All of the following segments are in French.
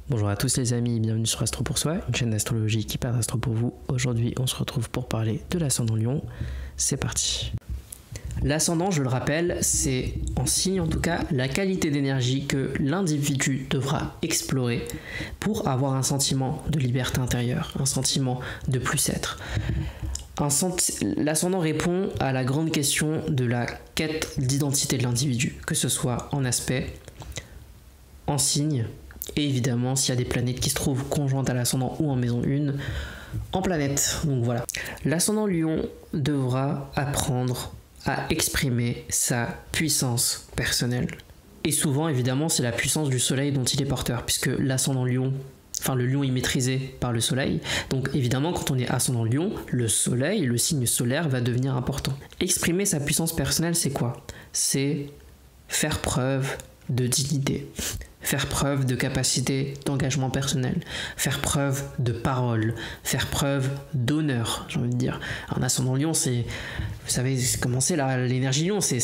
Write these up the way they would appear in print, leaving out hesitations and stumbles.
Bonjour à tous les amis, bienvenue sur Astro pour Soi, une chaîne d'astrologie qui parle d'astro pour vous. Aujourd'hui, on se retrouve pour parler de l'ascendant Lion. C'est parti. L'ascendant, je le rappelle, c'est en signe en tout cas la qualité d'énergie que l'individu devra explorer pour avoir un sentiment de liberté intérieure, un sentiment de plus-être. L'ascendant répond à la grande question de la quête d'identité de l'individu, que ce soit en aspect, en signe, et évidemment s'il y a des planètes qui se trouvent conjointes à l'ascendant ou en maison 1, en planète. Donc voilà. L'ascendant Lion devra apprendre à exprimer sa puissance personnelle. Et souvent, évidemment, c'est la puissance du soleil dont il est porteur, puisque l'ascendant Lion, le Lion est maîtrisé par le soleil. Donc évidemment, quand on est ascendant Lion, le soleil, le signe solaire va devenir important. Exprimer sa puissance personnelle, c'est quoi? C'est faire preuve de dignité, faire preuve de capacité d'engagement personnel, faire preuve de parole, faire preuve d'honneur, j'ai envie de dire. Un ascendant Lion, c'est, vous savez comment c'est là, l'énergie Lion, c'est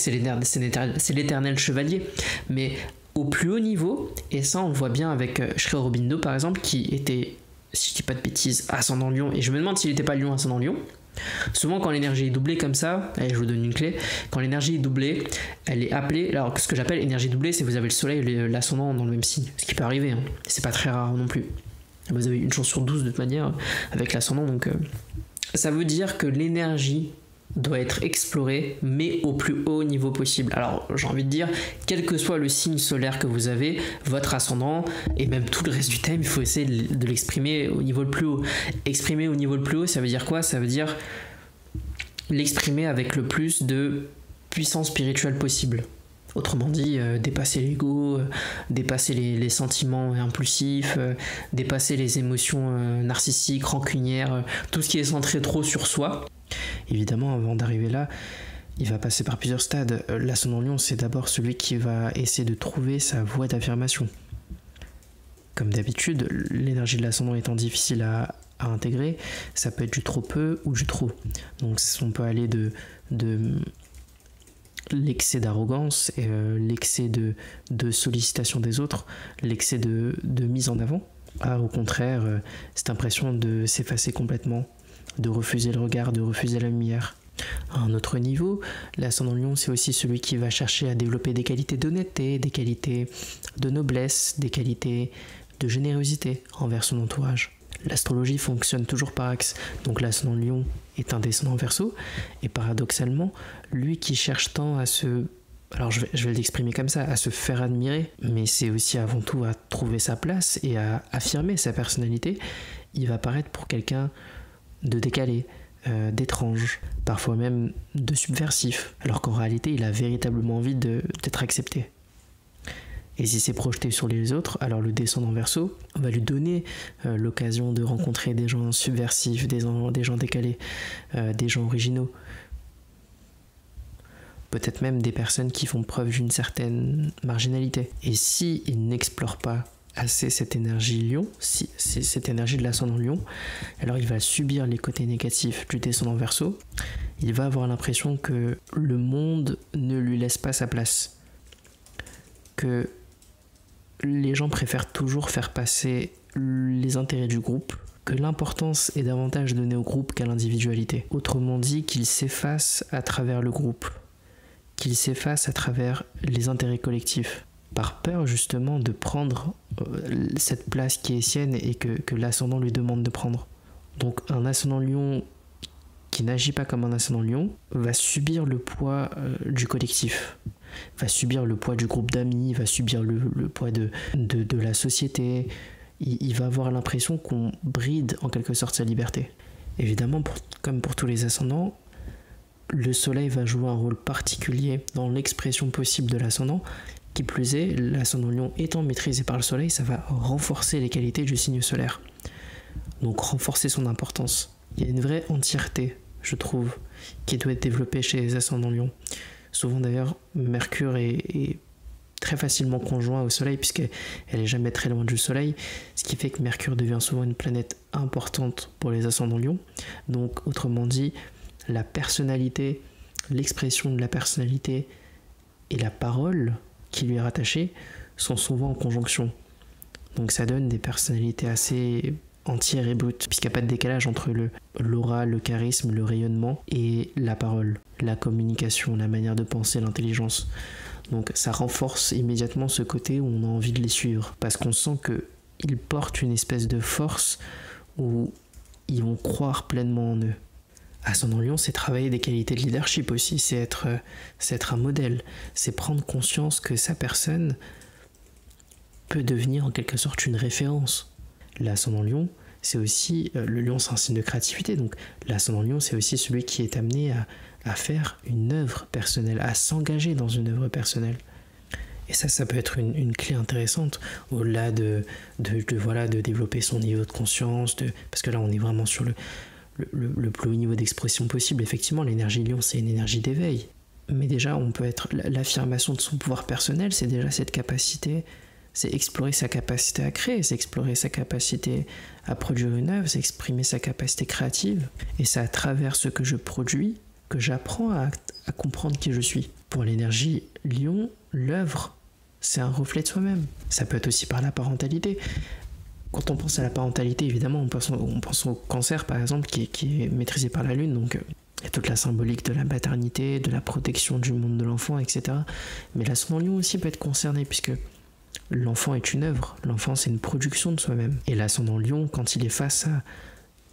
l'éternel chevalier. Mais au plus haut niveau, et ça on le voit bien avec Sri Aurobindo par exemple, qui était, si je dis pas de bêtises, ascendant Lion, et je me demande s'il n'était pas Lion ascendant Lion. Souvent quand l'énergie est doublée comme ça, allez, je vous donne une clé, quand l'énergie est doublée, elle est appelée, alors ce que j'appelle énergie doublée, c'est que vous avez le soleil et l'ascendant dans le même signe, ce qui peut arriver, hein. C'est pas très rare non plus. Vous avez une chance sur 12 de toute manière avec l'ascendant, donc ça veut dire que l'énergie doit être explorée, mais au plus haut niveau possible. Alors j'ai envie de dire, quel que soit le signe solaire que vous avez, votre ascendant, et même tout le reste du thème, il faut essayer de l'exprimer au niveau le plus haut. Exprimer au niveau le plus haut, ça veut dire quoi? Ça veut dire l'exprimer avec le plus de puissance spirituelle possible. Autrement dit, dépasser l'ego, dépasser les sentiments impulsifs, dépasser les émotions narcissiques, rancunières, tout ce qui est centré trop sur soi. Évidemment, avant d'arriver là, il va passer par plusieurs stades. L'ascendant Lion, c'est d'abord celui qui va essayer de trouver sa voie d'affirmation. Comme d'habitude, l'énergie de l'ascendant étant difficile à intégrer, ça peut être du trop peu ou du trop. Donc on peut aller de l'excès d'arrogance, l'excès de sollicitation des autres, l'excès de mise en avant, à au contraire cette impression de s'effacer complètement, de refuser le regard, de refuser la lumière. À un autre niveau, l'ascendant Lion, c'est aussi celui qui va chercher à développer des qualités d'honnêteté, des qualités de noblesse, des qualités de générosité envers son entourage. L'astrologie fonctionne toujours par axe, donc l'ascendant Lion est un descendant Verseau, et paradoxalement, lui qui cherche tant à se... Alors je vais l'exprimer comme ça, à se faire admirer, mais c'est aussi avant tout à trouver sa place et à affirmer sa personnalité. Il va paraître pour quelqu'un de décalé, d'étrange, parfois même de subversif, alors qu'en réalité il a véritablement envie d'être accepté. Et si c'est projeté sur les autres, alors le descendant Verseau va lui donner l'occasion de rencontrer des gens subversifs, des gens décalés, des gens originaux, peut-être même des personnes qui font preuve d'une certaine marginalité. Et si il n'explore pas assez cette énergie Lion, si cette énergie de l'ascendant Lion, alors il va subir les côtés négatifs du descendant Verseau. Il va avoir l'impression que le monde ne lui laisse pas sa place, que les gens préfèrent toujours faire passer les intérêts du groupe, que l'importance est davantage donnée au groupe qu'à l'individualité. Autrement dit, qu'il s'efface à travers le groupe, qu'il s'efface à travers les intérêts collectifs, par peur justement de prendre cette place qui est sienne et que l'ascendant lui demande de prendre. Donc un ascendant Lion qui n'agit pas comme un ascendant Lion va subir le poids du collectif, va subir le poids du groupe d'amis, va subir le poids de la société. Il va avoir l'impression qu'on bride en quelque sorte sa liberté. Évidemment, comme pour tous les ascendants, le soleil va jouer un rôle particulier dans l'expression possible de l'ascendant. Qui plus est, l'ascendant Lion étant maîtrisé par le soleil, ça va renforcer les qualités du signe solaire. Donc renforcer son importance. Il y a une vraie entièreté, je trouve, qui doit être développée chez les ascendants Lion. Souvent d'ailleurs, Mercure est très facilement conjoint au soleil, puisqu'elle n'est jamais très loin du soleil, ce qui fait que Mercure devient souvent une planète importante pour les ascendants Lion. Donc autrement dit, la personnalité, l'expression de la personnalité et la parole qui lui est rattachée sont souvent en conjonction. Donc ça donne des personnalités assez entières et brutes, puisqu'il n'y a pas de décalage entre l'aura, le charisme, le rayonnement et la parole, la communication, la manière de penser, l'intelligence. Donc ça renforce immédiatement ce côté où on a envie de les suivre, parce qu'on sent qu'ils portent une espèce de force où ils vont croire pleinement en eux. Ascendant Lion, c'est travailler des qualités de leadership aussi, c'est être un modèle, c'est prendre conscience que sa personne peut devenir en quelque sorte une référence. L'ascendant Lion, c'est aussi, le lion c'est un signe de créativité, donc l'ascendant Lion c'est aussi celui qui est amené à faire une œuvre personnelle, à s'engager dans une œuvre personnelle. Et ça peut être une clé intéressante, au-delà de développer son niveau de conscience, parce que là on est vraiment sur le plus haut niveau d'expression possible. Effectivement, l'énergie Lion, c'est une énergie d'éveil. Mais déjà, on peut être l'affirmation de son pouvoir personnel, c'est déjà cette capacité, c'est explorer sa capacité à créer, c'est explorer sa capacité à produire une œuvre, c'est exprimer sa capacité créative. Et c'est à travers ce que je produis que j'apprends à comprendre qui je suis. Pour l'énergie Lion, l'œuvre, c'est un reflet de soi-même. Ça peut être aussi par la parentalité. Quand on pense à la parentalité, évidemment, on pense au cancer, par exemple, qui est maîtrisé par la lune, donc il y a toute la symbolique de la maternité, de la protection du monde de l'enfant, etc. Mais l'ascendant Lion aussi peut être concerné, puisque l'enfant est une œuvre, l'enfant c'est une production de soi-même. Et l'ascendant Lion, quand il est face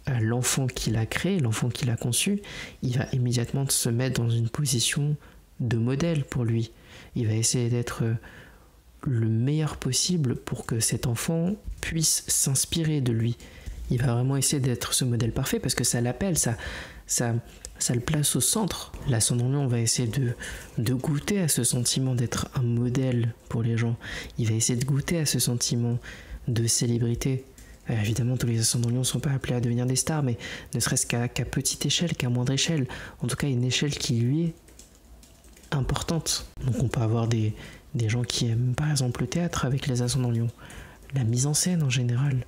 à l'enfant qu'il a créé, l'enfant qu'il a conçu, il va immédiatement se mettre dans une position de modèle pour lui. Il va essayer d'être le meilleur possible pour que cet enfant puisse s'inspirer de lui. Il va vraiment essayer d'être ce modèle parfait parce que ça l'appelle, ça le place au centre. L'ascendant Lion va essayer de goûter à ce sentiment d'être un modèle pour les gens. Il va essayer de goûter à ce sentiment de célébrité. Évidemment, tous les ascendants Lion ne sont pas appelés à devenir des stars, mais ne serait-ce qu'à petite échelle, qu'à moindre échelle. En tout cas, une échelle qui lui est importante. Donc on peut avoir des gens qui aiment par exemple le théâtre avec les ascendants Lion, la mise en scène en général,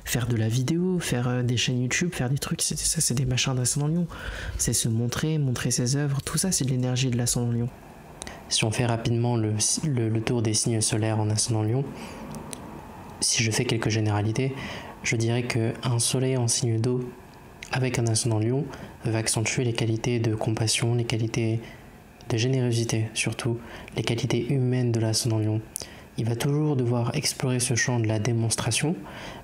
faire de la vidéo, faire des chaînes YouTube, faire des trucs, c'est des machins d'ascendant Lion. C'est se montrer ses œuvres, tout ça c'est de l'énergie de l'ascendant Lion. Si on fait rapidement le tour des signes solaires en ascendant Lion, si je fais quelques généralités, je dirais qu'un soleil en signe d'eau avec un ascendant Lion va accentuer les qualités de compassion, les qualités de générosité, surtout les qualités humaines de l'ascendant Lion. Il va toujours devoir explorer ce champ de la démonstration,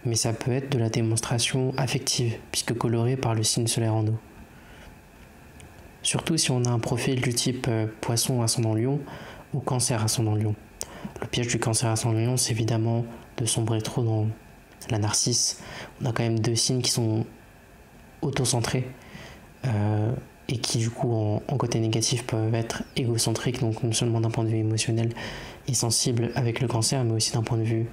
mais ça peut être de la démonstration affective, puisque colorée par le signe solaire en eau. Surtout si on a un profil du type poisson ascendant Lion ou cancer ascendant Lion. Le piège du cancer ascendant Lion, c'est évidemment de sombrer trop dans la narcisse. On a quand même deux signes qui sont autocentrés, et qui du coup en côté négatif peuvent être égocentriques, donc non seulement d'un point de vue émotionnel et sensible avec le cancer, mais aussi d'un point de vue,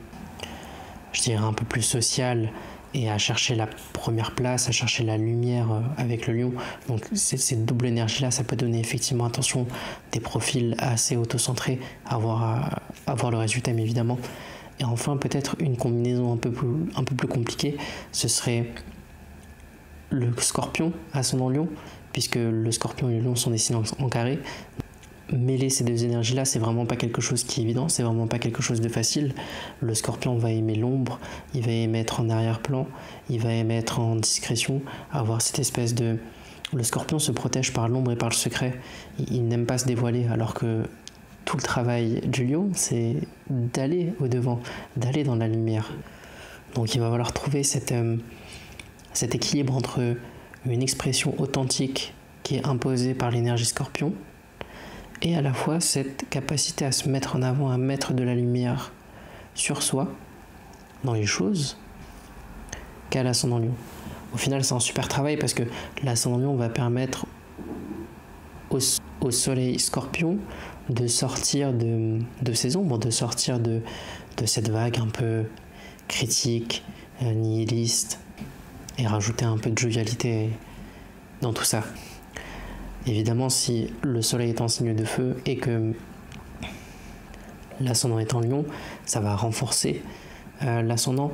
je dirais, un peu plus social et à chercher la première place, à chercher la lumière avec le lion. Donc cette double énergie là, ça peut donner effectivement, attention, des profils assez autocentrés à voir le résultat, mais évidemment. Et enfin peut-être une combinaison un peu plus compliquée, ce serait le scorpion ascendant lion, puisque le scorpion et le lion sont des signes en carré. Mêler ces deux énergies-là, c'est vraiment pas quelque chose qui est évident, c'est vraiment pas quelque chose de facile. Le scorpion va aimer l'ombre, il va aimer être en arrière-plan, il va aimer être en discrétion, avoir cette espèce de... Le scorpion se protège par l'ombre et par le secret, il n'aime pas se dévoiler, alors que tout le travail du lion, c'est d'aller au-devant, d'aller dans la lumière. Donc il va falloir trouver cet équilibre entre une expression authentique qui est imposée par l'énergie scorpion et à la fois cette capacité à se mettre en avant, à mettre de la lumière sur soi, dans les choses, qu'à l'ascendant lion. Au final, c'est un super travail parce que l'ascendant lion va permettre au soleil scorpion de sortir de ses ombres, de sortir de cette vague un peu critique, nihiliste, et rajouter un peu de jovialité dans tout ça. Évidemment, si le soleil est en signe de feu et que l'ascendant est en lion, ça va renforcer l'ascendant.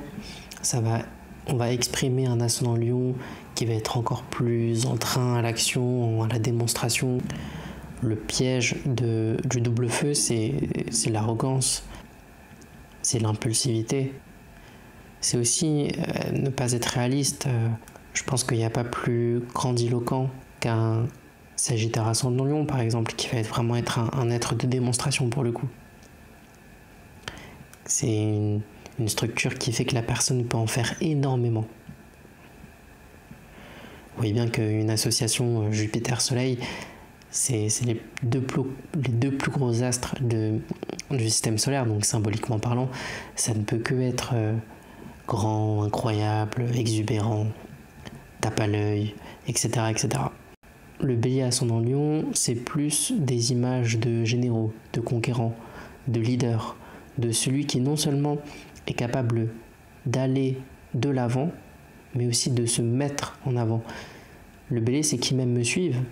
On va exprimer un ascendant lion qui va être encore plus entrain à l'action, à la démonstration. Le piège du double feu, c'est l'arrogance, c'est l'impulsivité. C'est aussi ne pas être réaliste. Je pense qu'il n'y a pas plus grandiloquent qu'un Sagittaire ascendant Lion, par exemple, qui va vraiment être un être de démonstration pour le coup. C'est une structure qui fait que la personne peut en faire énormément. Vous voyez bien qu'une association Jupiter-Soleil, c'est les deux plus gros astres du système solaire, donc symboliquement parlant, ça ne peut que être grand, incroyable, exubérant, tape à l'œil, etc., etc. Le Bélier ascendant Lion, c'est plus des images de généraux, de conquérants, de leaders, de celui qui non seulement est capable d'aller de l'avant, mais aussi de se mettre en avant. Le Bélier, c'est qui même me suivent.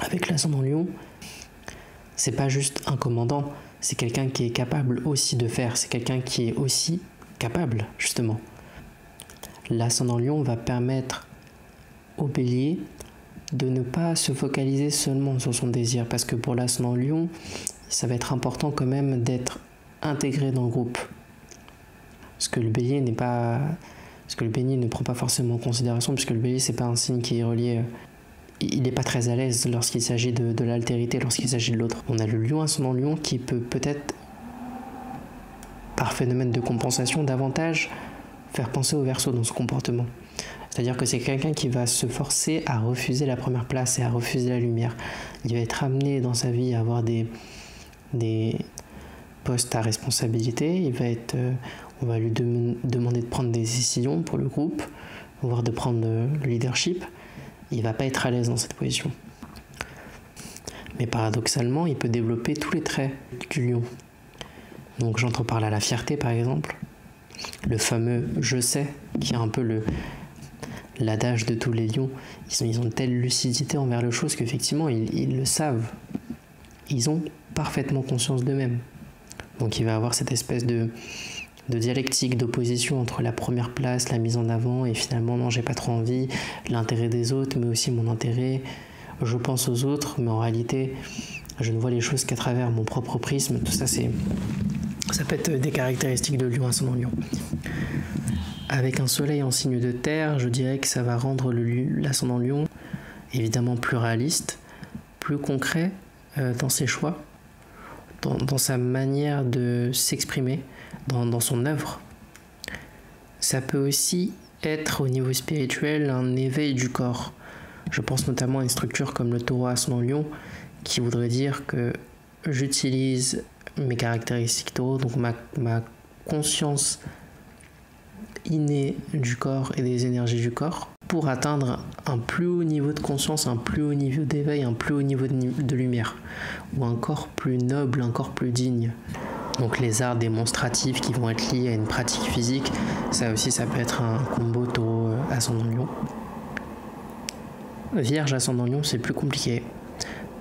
Avec l'ascendant Lion, c'est pas juste un commandant, c'est quelqu'un qui est capable aussi de faire, c'est quelqu'un qui est aussi capable, justement. L'ascendant Lion va permettre au Bélier de ne pas se focaliser seulement sur son désir, parce que pour l'ascendant Lion, ça va être important quand même d'être intégré dans le groupe. Ce que le Bélier ne prend pas forcément en considération, puisque le Bélier, c'est pas un signe qui est relié. Il n'est pas très à l'aise lorsqu'il s'agit de l'altérité, lorsqu'il s'agit de l'autre. On a le Lion ascendant Lion qui peut-être, par phénomène de compensation, davantage faire penser au Verseau dans son comportement. C'est-à-dire que c'est quelqu'un qui va se forcer à refuser la première place et à refuser la lumière. Il va être amené dans sa vie à avoir des postes à responsabilité. On va lui demander de prendre des décisions pour le groupe, voire de prendre le leadership. Il ne va pas être à l'aise dans cette position. Mais paradoxalement, il peut développer tous les traits du lion. Donc j'entends par là la fierté, par exemple. Le fameux « je sais », qui est un peu l'adage de tous les lions. Ils ont une telle lucidité envers les choses qu'effectivement, ils le savent. Ils ont parfaitement conscience d'eux-mêmes. Donc il va avoir cette espèce de dialectique, d'opposition entre la première place, la mise en avant, et finalement, non, j'ai pas trop envie, l'intérêt des autres, mais aussi mon intérêt. Je pense aux autres, mais en réalité, je ne vois les choses qu'à travers mon propre prisme. Tout ça, ça peut être des caractéristiques de Lion ascendant Lion. Avec un soleil en signe de terre, je dirais que ça va rendre l'ascendant Lion évidemment plus réaliste, plus concret dans ses choix, dans sa manière de s'exprimer, dans son œuvre. Ça peut aussi être au niveau spirituel un éveil du corps. Je pense notamment à une structure comme le Taureau ascendant Lion, qui voudrait dire que j'utilise mes caractéristiques taureau, donc ma conscience innée du corps et des énergies du corps, pour atteindre un plus haut niveau de conscience, un plus haut niveau d'éveil, un plus haut niveau de lumière, ou un corps plus noble, un corps plus digne. Donc les arts démonstratifs qui vont être liés à une pratique physique, ça aussi ça peut être un combo Taureau ascendant Lion. Vierge ascendant Lion, c'est plus compliqué,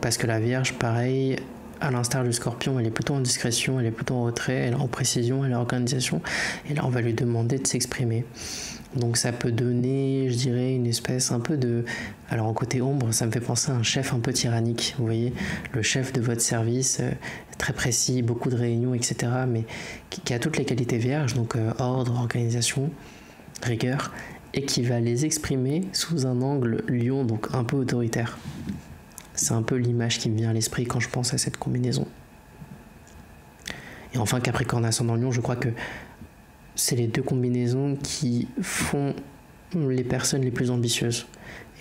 parce que la Vierge, pareil, à l'instar du Scorpion, elle est plutôt en discrétion, elle est plutôt en retrait, elle est en précision, elle est en organisation, et là on va lui demander de s'exprimer. Donc ça peut donner, je dirais, une espèce un peu de... Alors en côté ombre, ça me fait penser à un chef un peu tyrannique, vous voyez, le chef de votre service, très précis, beaucoup de réunions, etc., mais qui a toutes les qualités vierges, donc ordre, organisation, rigueur, et qui va les exprimer sous un angle lion, donc un peu autoritaire. C'est un peu l'image qui me vient à l'esprit quand je pense à cette combinaison. Et enfin, Capricorne ascendant Lion, je crois que c'est les deux combinaisons qui font les personnes les plus ambitieuses.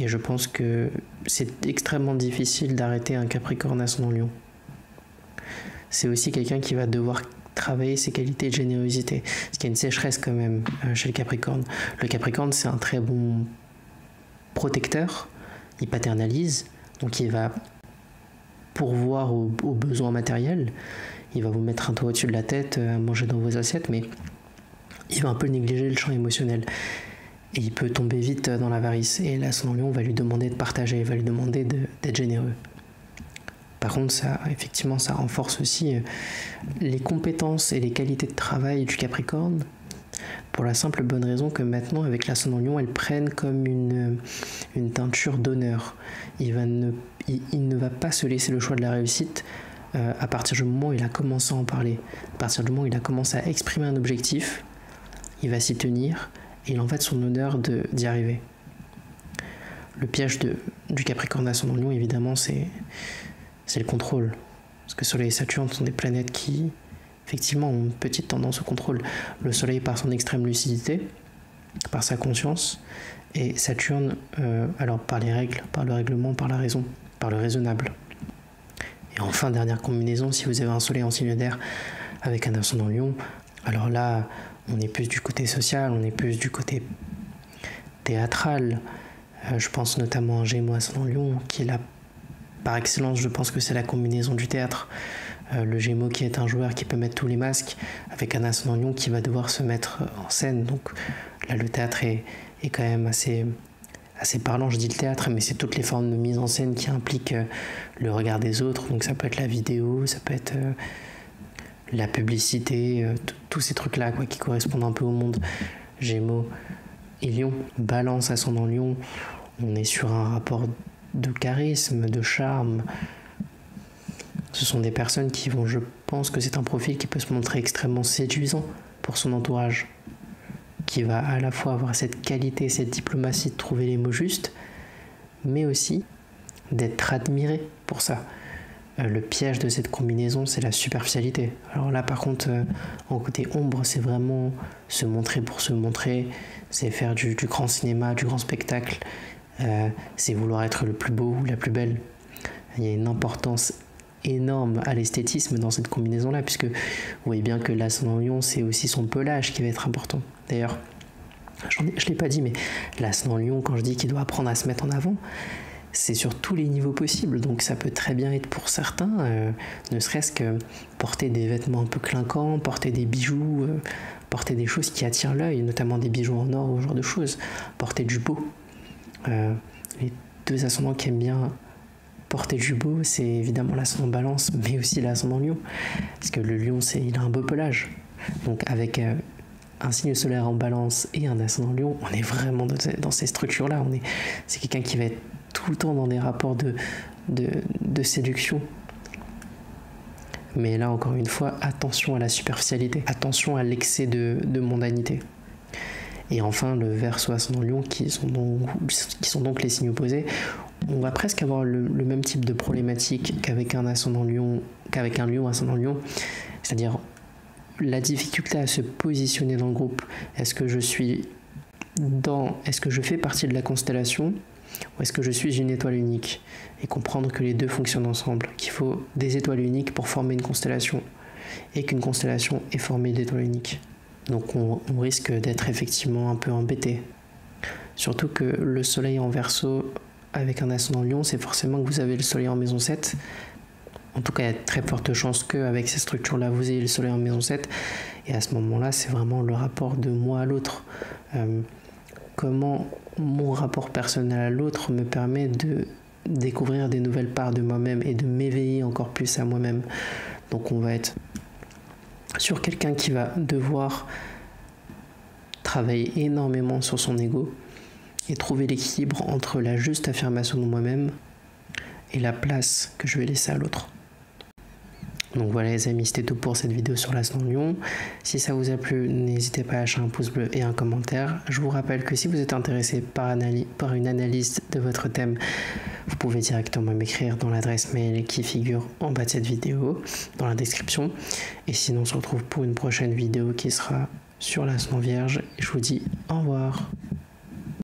Et je pense que c'est extrêmement difficile d'arrêter un Capricorne ascendant Lion. C'est aussi quelqu'un qui va devoir travailler ses qualités de générosité. Parce qu'il y a une sécheresse quand même chez le Capricorne. Le Capricorne, c'est un très bon protecteur. Il paternalise. Donc il va pourvoir aux besoins matériels. Il va vous mettre un toit au-dessus de la tête, à manger dans vos assiettes, mais il va un peu négliger le champ émotionnel. Et il peut tomber vite dans l'avarice. Et l'ascendant Lion va lui demander de partager, va lui demander d'être généreux. Par contre, effectivement, ça renforce aussi les compétences et les qualités de travail du Capricorne, pour la simple bonne raison que maintenant, avec l'ascendant Lion, elles prennent comme une teinture d'honneur. Il ne va pas se laisser le choix de la réussite à partir du moment où il a commencé à en parler, à partir du moment où il a commencé à exprimer un objectif. il va s'y tenir et il en va de son honneur d'y arriver. Le piège du Capricorne ascendant Lion, évidemment, c'est le contrôle. Parce que Soleil et Saturne sont des planètes qui, effectivement, ont une petite tendance au contrôle. Le Soleil par son extrême lucidité, par sa conscience, et Saturne, alors par les règles, par le règlement, par la raison, par le raisonnable. Et enfin, dernière combinaison, si vous avez un Soleil en signe d'air avec un ascendant Lion, alors là, on est plus du côté social, on est plus du côté théâtral. Je pense notamment à un Gémeaux ascendant Lion, qui est là, par excellence, je pense que c'est la combinaison du théâtre. Le Gémeaux qui est un joueur qui peut mettre tous les masques, avec un ascendant Lion qui va devoir se mettre en scène. Donc là, le théâtre est quand même assez parlant. Je dis le théâtre, mais c'est toutes les formes de mise en scène qui impliquent le regard des autres. Donc ça peut être la vidéo, ça peut être la publicité, tous ces trucs-là quoi, qui correspondent un peu au monde Gémeaux et Lion. Balance ascendant Lion, on est sur un rapport de charisme, de charme. Ce sont des personnes qui vont, je pense que c'est un profil qui peut se montrer extrêmement séduisant pour son entourage, qui va à la fois avoir cette qualité, cette diplomatie de trouver les mots justes, mais aussi d'être admiré pour ça. Le piège de cette combinaison, c'est la superficialité. Alors là, par contre, en côté ombre, c'est vraiment se montrer pour se montrer, c'est faire du grand cinéma, du grand spectacle, c'est vouloir être le plus beau ou la plus belle. Il y a une importance énorme à l'esthétisme dans cette combinaison-là, puisque vous voyez bien que l'ascendant Lion, c'est aussi son pelage qui va être important. D'ailleurs, je ne l'ai pas dit, mais l'ascendant Lion, quand je dis qu'il doit apprendre à se mettre en avant, c'est sur tous les niveaux possibles. Donc ça peut très bien être pour certains, ne serait-ce que porter des vêtements un peu clinquants, porter des bijoux, porter des choses qui attirent l'œil, notamment des bijoux en or ou ce genre de choses, porter du beau. Les deux ascendants qui aiment bien porter du beau, c'est évidemment l'ascendant Balance, mais aussi l'ascendant Lion, parce que le Lion, il a un beau pelage. Donc avec un signe solaire en Balance et un ascendant Lion, on est vraiment dans ces structures-là. C'est quelqu'un qui va être tout le temps dans des rapports de séduction. Mais là, encore une fois, attention à la superficialité, attention à l'excès de mondanité. Et enfin, le Verseau ascendant Lion, qui sont donc les signes opposés, on va presque avoir le même type de problématique qu'avec un ascendant Lion, qu'avec un Lion ascendant Lion, c'est-à-dire la difficulté à se positionner dans le groupe. Est-ce que je fais partie de la constellation ou est-ce que je suis une étoile unique? Et comprendre que les deux fonctionnent ensemble, qu'il faut des étoiles uniques pour former une constellation et qu'une constellation est formée d'étoiles uniques. Donc on risque d'être effectivement un peu embêté. Surtout que le Soleil en Verseau avec un ascendant Lion, c'est forcément que vous avez le Soleil en maison 7. En tout cas, il y a de très fortes chances qu'avec ces structures-là, vous ayez le Soleil en maison 7. Et à ce moment-là, c'est vraiment le rapport de moi à l'autre. Comment mon rapport personnel à l'autre me permet de découvrir des nouvelles parts de moi-même et de m'éveiller encore plus à moi-même. Donc on va être sur quelqu'un qui va devoir travailler énormément sur son ego et trouver l'équilibre entre la juste affirmation de moi-même et la place que je vais laisser à l'autre. Donc voilà les amis, c'était tout pour cette vidéo sur l'ascendant Lion. Si ça vous a plu, n'hésitez pas à lâcher un pouce bleu et un commentaire. Je vous rappelle que si vous êtes intéressé par une analyse de votre thème, vous pouvez directement m'écrire dans l'adresse mail qui figure en bas de cette vidéo, dans la description. Et sinon, on se retrouve pour une prochaine vidéo qui sera sur l'ascendant Vierge. Je vous dis au revoir.